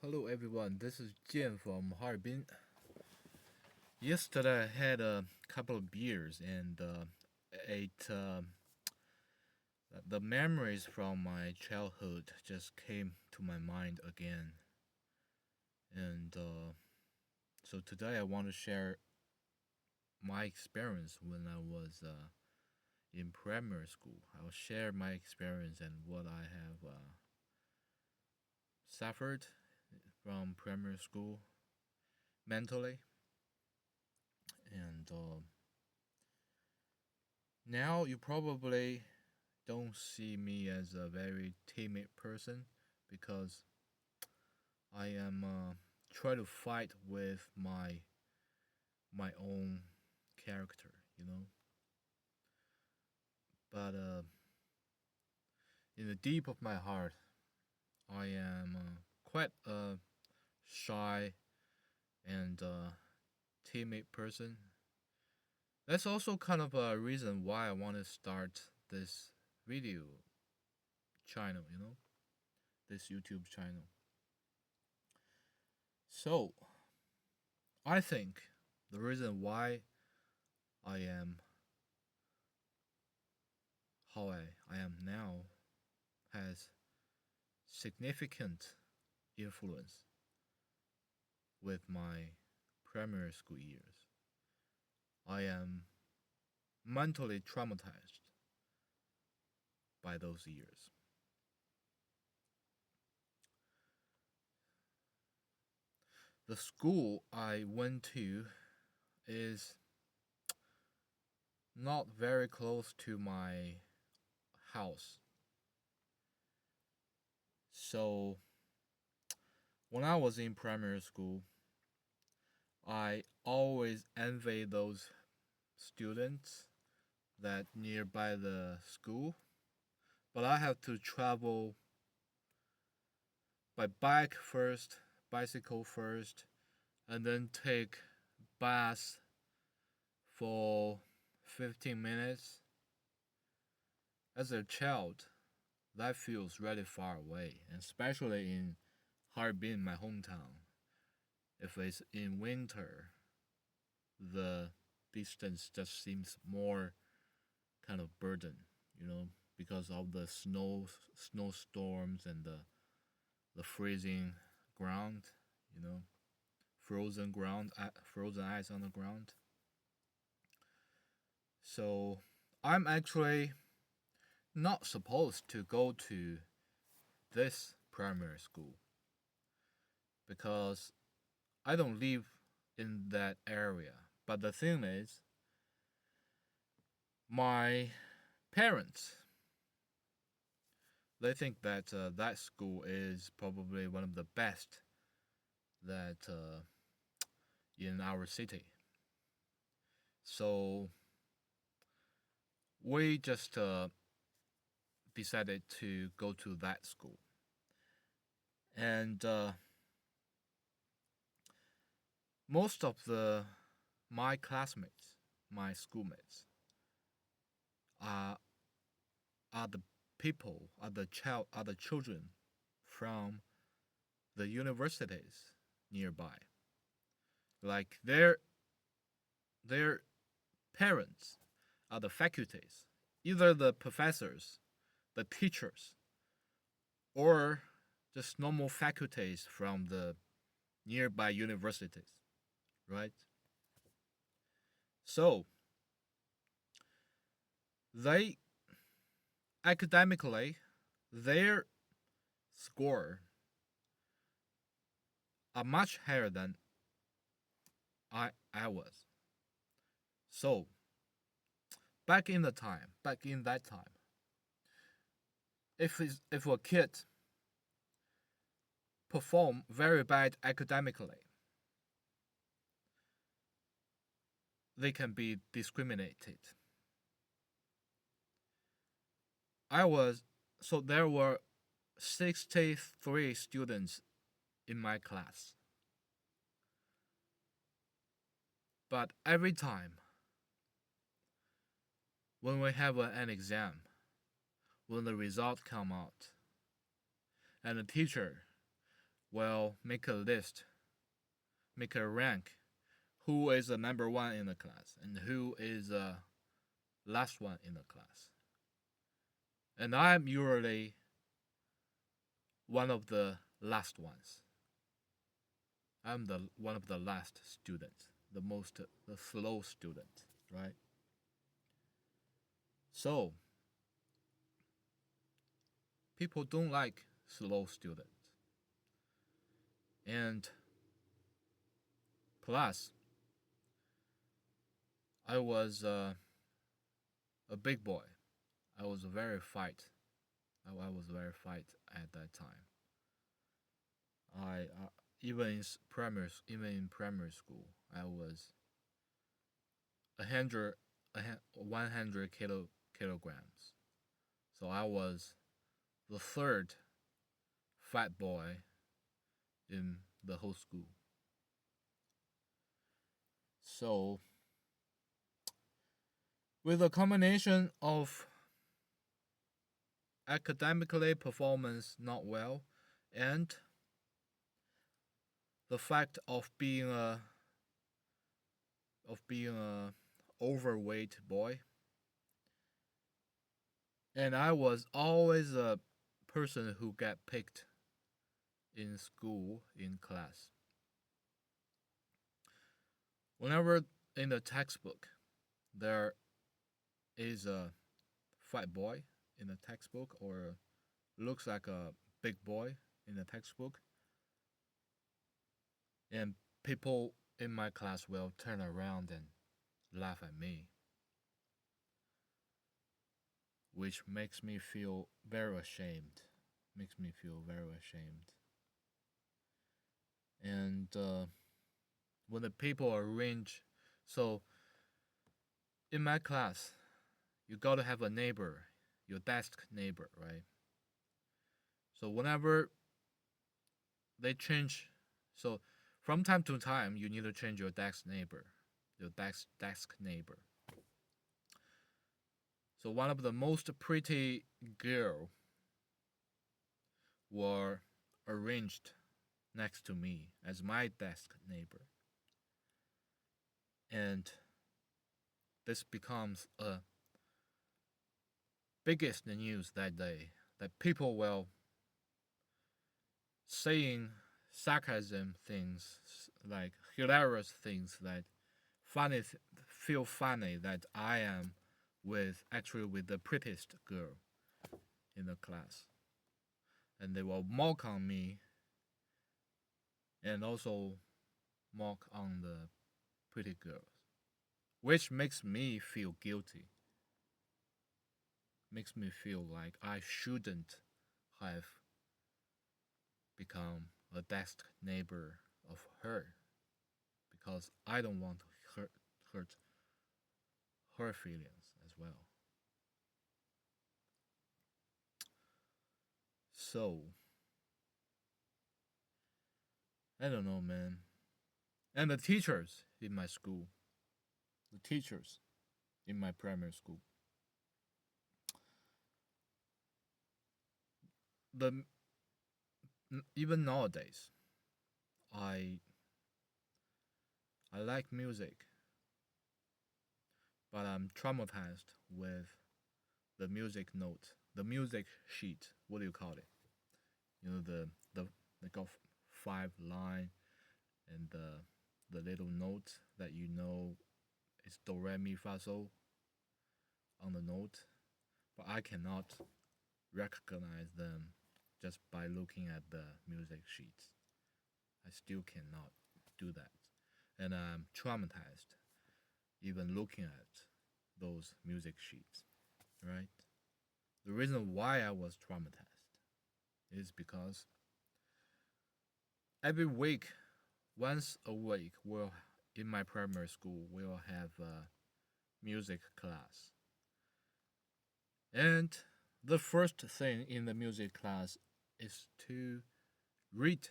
Hello everyone, this is Jian from Harbin. Yesterday I had a couple of beers and ate the memories from my childhood just came to my mind again. And so today I want to share my experience when I was in primary school. I'll share my experience and what I have suffered from primary school mentally. And now you probably don't see me as a very timid person because I am try to fight with my own character. But in the deep of my heart, I am quite a shy and timid person. That's also kind of a reason why I want to start this video channel, this YouTube channel. So, I think the reason why I am how I am now has significant influence with my primary school years. I am mentally traumatized by those years. The school I went to is not very close to my house. So when I was in primary school, I always envy those students that nearby the school, but I have to travel by bike first, bicycle first, and then take bus for 15 minutes. As a child, that feels really far away, and especially in Harbin, my hometown. If it's in winter, the distance just seems more kind of burden, because of the snowstorms and the freezing ground, you know, frozen ground, frozen ice on the ground. So I'm actually not supposed to go to this primary school because I don't live in that area. But the thing is, my parents they think that that school is probably one of the best that in our city. So we just decided to go to that school, and most of the my classmates, my schoolmates, are are the are the children from the universities nearby. Like their parents are the faculties, either the professors, the teachers, or just normal faculties from the nearby universities, right? So they academically their score are much higher than I was. So back in that time, if a kid perform very bad academically, they can be discriminated. I was so there were 63 students in my class. But every time when we have an exam, when the result come out, and the teacher will make a list, make a rank, who is the number one in the class and who is the last one in the class. And I'm usually one of the last ones. I'm the one of the last students, the slow student, right? So people don't like slow students. And plus, I was a big boy. I was very fight. I was very fight at that time. I even in primary school, I was 100 100 kilograms. So I was the third fat boy in the whole school. So with a combination of academically performance not well and the fact of being a overweight boy, and I was always a person who got picked in school in class. Whenever in the textbook there is a fat boy in the textbook or looks like a big boy in the textbook, and people in my class will turn around and laugh at me, which makes me feel very ashamed. Makes me feel very ashamed. And when the people arrange, so in my class, you gotta have a neighbor, your desk neighbor, right? So whenever they change, so from time to time, you need to change your desk neighbor, your desk neighbor. So one of the most pretty girl were arranged next to me as my desk neighbor. And this becomes a biggest news that day, that people will saying sarcasm things, like hilarious things, that feel funny that I am with the prettiest girl in the class, and they will mock on me and also mock on the pretty girls, which makes me feel guilty. Makes me feel like I shouldn't have become a desk neighbor of her, because I don't want to hurt her feelings as well. So I don't know, man. And the teachers in my school, the teachers in my primary school, the even nowadays, I I like music, but I'm traumatized with the music note, the music sheet. What do you call it? You know, the got 5 line, and the little note that you know is do re mi fa sol on the note, but I cannot recognize them just by looking at the music sheets. I still cannot do that, and I'm traumatized even looking at those music sheets. Right? The reason why I was traumatized is because every week, once a week, in my primary school we'll have a music class, and the first thing in the music class is to read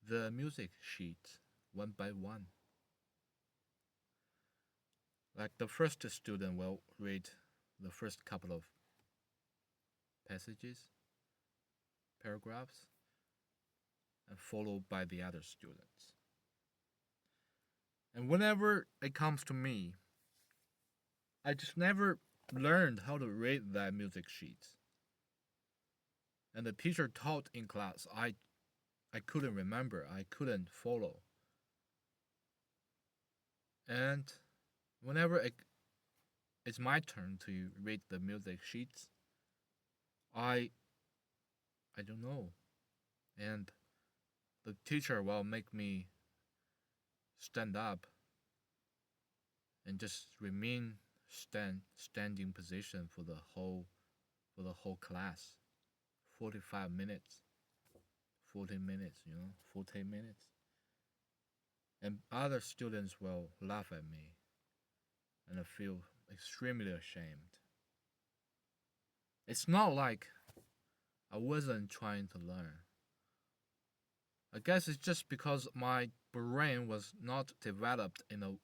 the music sheet one by one. Like the first student will read the first couple of passages, paragraphs, and followed by the other students. And whenever it comes to me, I just never learned how to read that music sheet. And the teacher taught in class, I couldn't remember, I couldn't follow. And whenever it's my turn to read the music sheets, I I don't know. And the teacher will make me stand up and just remain standing position for the whole class. 45 minutes. 40 minutes, 40 minutes. And other students will laugh at me and I feel extremely ashamed. It's not like I wasn't trying to learn. I guess it's just because my brain was not developed in a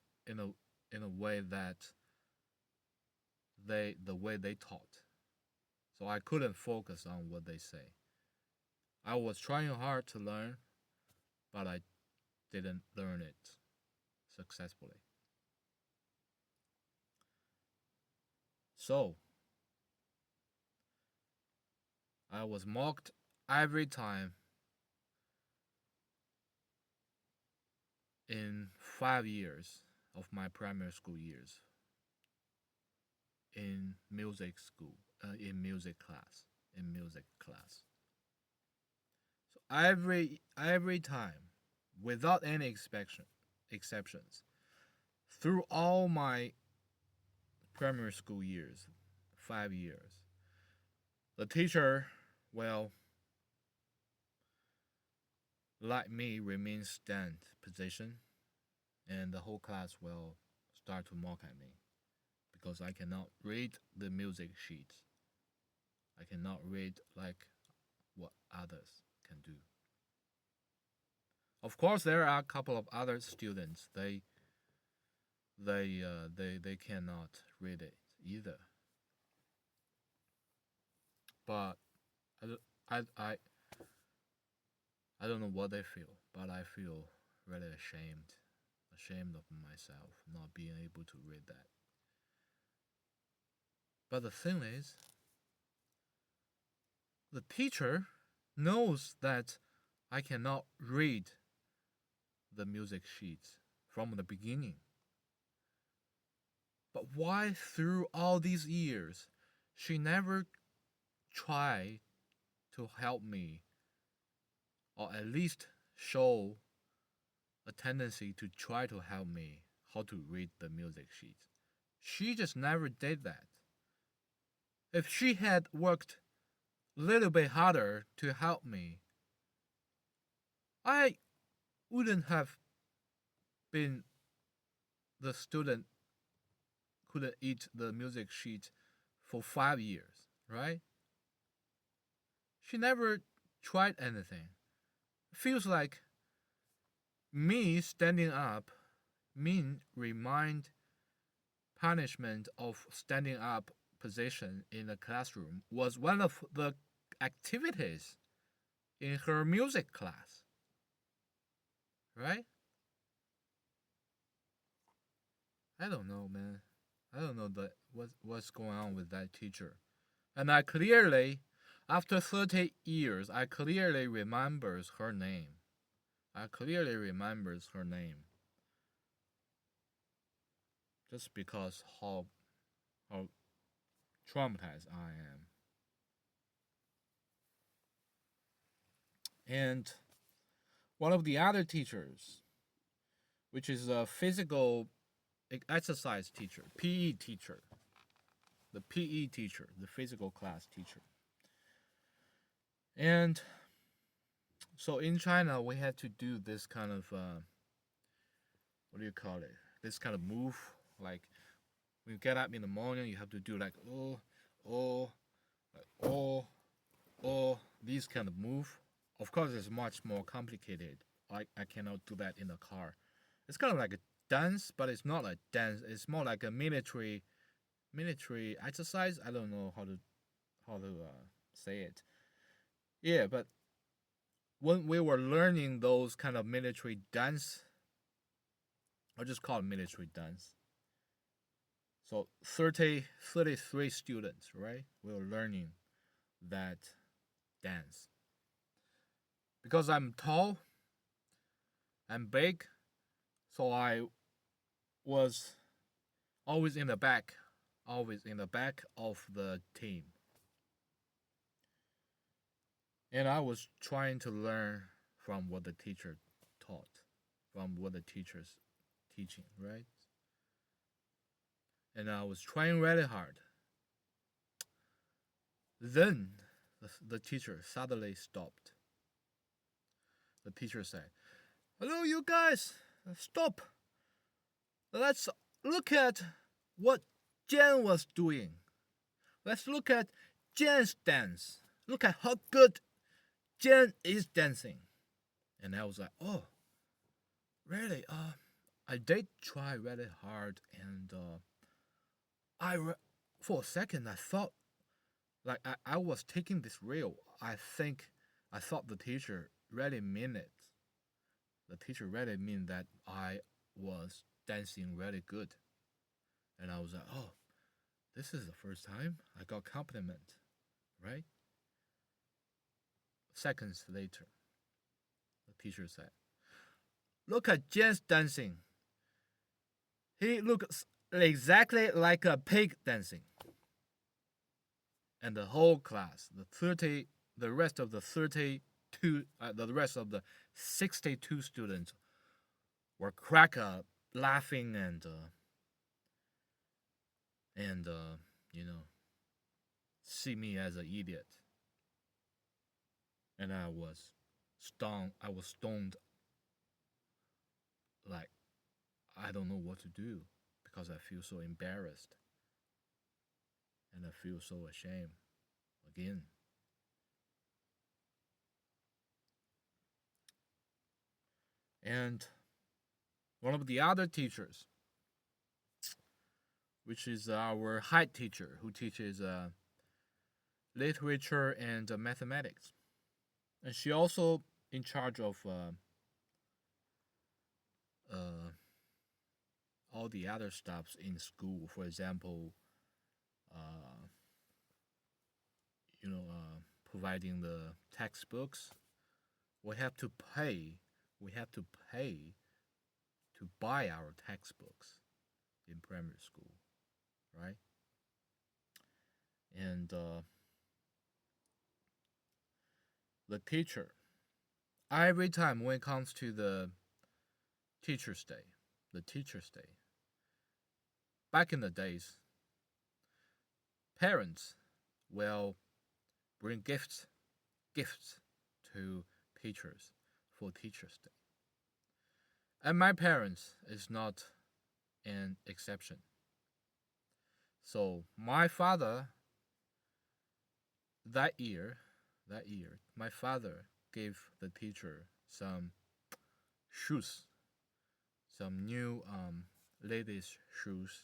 way that the way they taught. So I couldn't focus on what they say. I was trying hard to learn, but I didn't learn it successfully. So I was mocked every time in 5 years of my primary school years in music school, in music class, So every time, without any exceptions, through all my primary school years, 5 years, the teacher will let me remain stand position, and the whole class will start to mock at me because I cannot read the music sheets. I cannot read like what others can do. Of course, there are a couple of other students. They cannot read it either. But I I I don't know what they feel, but I feel really ashamed of myself not being able to read that. But the thing is, the teacher knows that I cannot read the music sheets from the beginning. But why, through all these years, she never tried to help me, or at least show a tendency to try to help me how to read the music sheets? She just never did that. If she had worked a little bit harder to help me, I wouldn't have been the student couldn't eat the music sheet for 5 years, right? She never tried anything. Feels like me standing up remind punishment of standing up position in the classroom was one of the activities in her music class, right? I don't know, man. I don't know what's going on with that teacher. And I clearly, after 30 years, I clearly remembers her name. Just because how traumatized I am. And one of the other teachers, which is a physical exercise teacher, PE teacher, the physical class teacher. And so in China, we had to do this kind of, what do you call it? This kind of move. Like, when you get up in the morning, you have to do like, these kind of move. Of course, it's much more complicated. I cannot do that in a car. It's kind of like a dance, but it's not a dance. It's more like a military exercise. I don't know how to say it. Yeah, but when we were learning those kind of military dance, I'll just call it military dance. So 33 students, right? We were learning that dance. Because I'm tall, I'm big, so I was always in the back, always in the back of the team. And I was trying to learn from what the teacher taught, from what the teacher's teaching, right? And I was trying really hard. Then the teacher suddenly stopped. The teacher said, "Hello, you guys, stop. Let's look at what Jen was doing. Let's look at Jen's dance. Look at how good Jen is dancing." And I was like, "Oh, really? I did try really hard, and for a second I thought like I was taking this real. I thought the teacher really meant it. The teacher really meant that I was dancing really good, and I was like, oh, this is the first time I got compliment, right?" Seconds later, the teacher said, "Look at Jen's dancing. He looks exactly like a pig dancing." And the whole class, the rest of the 32, the rest of the 62 students were crack up, laughing and you know, see me as an idiot. And I was stoned. I was stoned. Like I don't know what to do because I feel so embarrassed and I feel so ashamed again. And one of the other teachers, which is our height teacher who teaches literature and mathematics, and she also in charge of uh, all the other stuffs in school. For example, uh, providing the textbooks. We have to pay. We have to pay to buy our textbooks in primary school, right? And the teacher, every time when it comes to teacher's day, the teacher's day, back in the days, parents will bring gifts to teachers for teacher's day. And my parents is not an exception. So my father that year, my father gave the teacher some shoes, some new ladies shoes,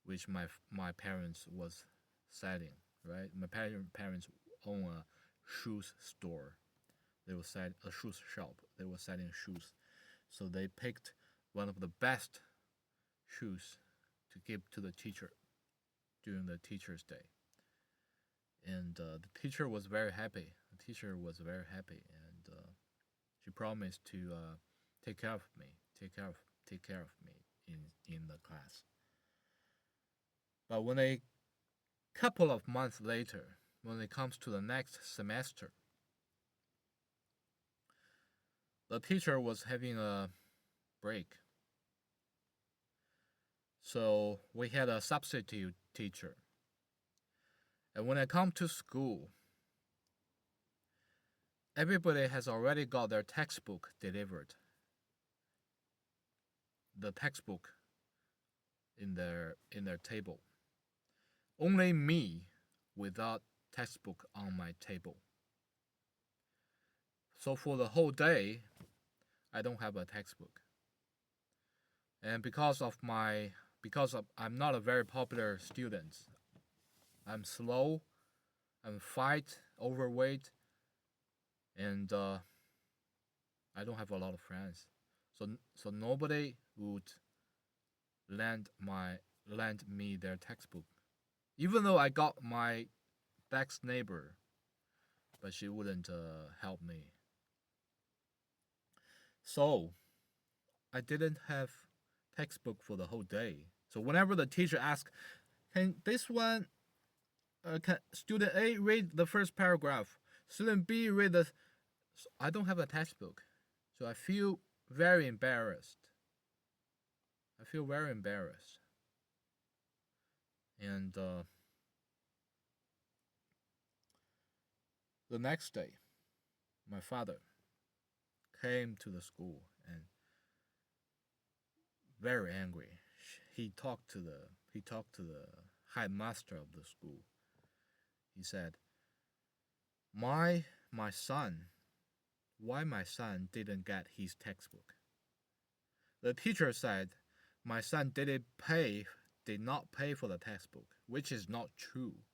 which my parents was selling. Right, my parents own a shoes store. They were selling a shoes shop. They were selling shoes, so they picked one of the best shoes to give to the teacher during the teacher's day. And the teacher was very happy. The teacher was very happy, and she promised to take care of me, take care of me in the class. But when a couple of months later, when it comes to the next semester, the teacher was having a break. So we had a substitute teacher. And when I come to school, everybody has already got their textbook delivered. The textbook in their table. Only me without textbook on my table. So for the whole day, I don't have a textbook. And because I'm not a very popular student, I'm slow, I'm fat, overweight, and I don't have a lot of friends, so nobody would lend me their textbook, even though I got my next neighbor, but she wouldn't help me. So I didn't have textbook for the whole day. So whenever the teacher asked, "Can this one, can student A read the first paragraph? Student B read the," I don't have a textbook, so I feel very embarrassed. I feel very embarrassed, and the next day, my father came to the school and very angry. He talked to the headmaster of the school. He said, My son, why my son didn't get his textbook?" The teacher said, "My son did not pay for the textbook," which is not true.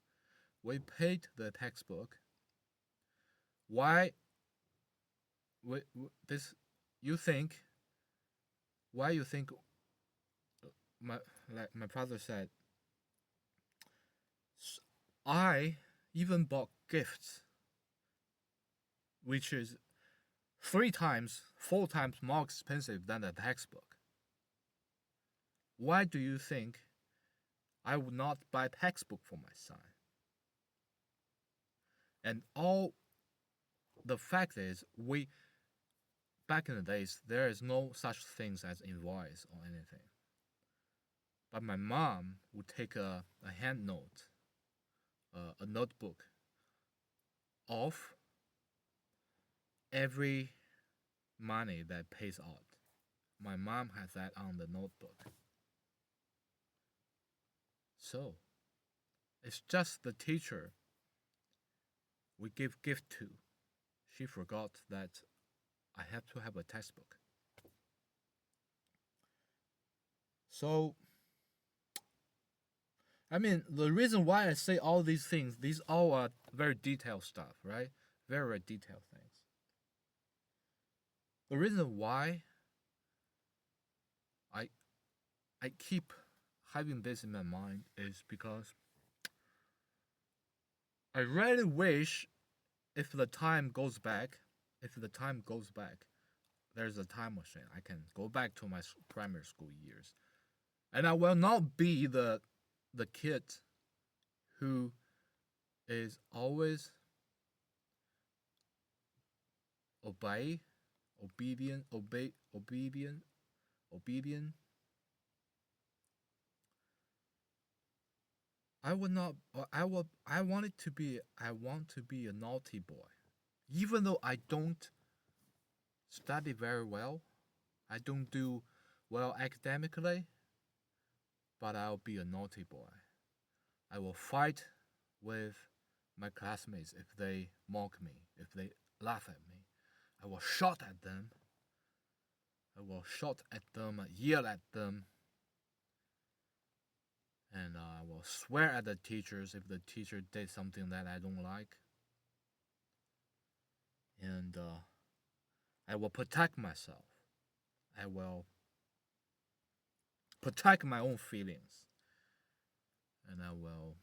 We paid the textbook. Why? This you think? Why you think? My my father said, I even bought gifts, which is 3 times, 4 times more expensive than the textbook. Why do you think I would not buy textbook for my son? And all the fact is, back in the days, there is no such things as invoice or anything. But my mom would take a hand note, a notebook of every money that pays out. My mom has that on the notebook. So it's just the teacher we give gift to. She forgot that I have to have a textbook. So, I mean, the reason why I say all these things, these all are very detailed stuff, right? Very, very detailed things. The reason why I keep having this in my mind is because I really wish if the time goes back, there's a time machine. I can go back to my primary school years, and I will not be the kid who is always obedient. I would not. I will. I wanted to be. I want to be a naughty boy, even though I don't study very well. I don't do well academically, but I'll be a naughty boy. I will fight with my classmates if they mock me, if they laugh at me. I will shout at them. Yell at them, and I will swear at the teachers if the teacher did something that I don't like. And I will protect myself. I will protect my own feelings, and I will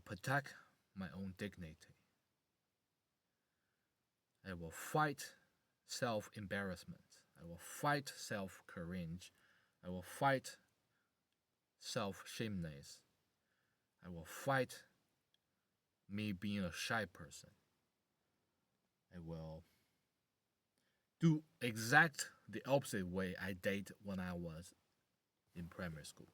protect my own dignity. I will fight self-embarrassment. I will fight self-cringe. I will fight self-shameness. I will fight me being a shy person. I will do exact the opposite way I did when I was in primary school.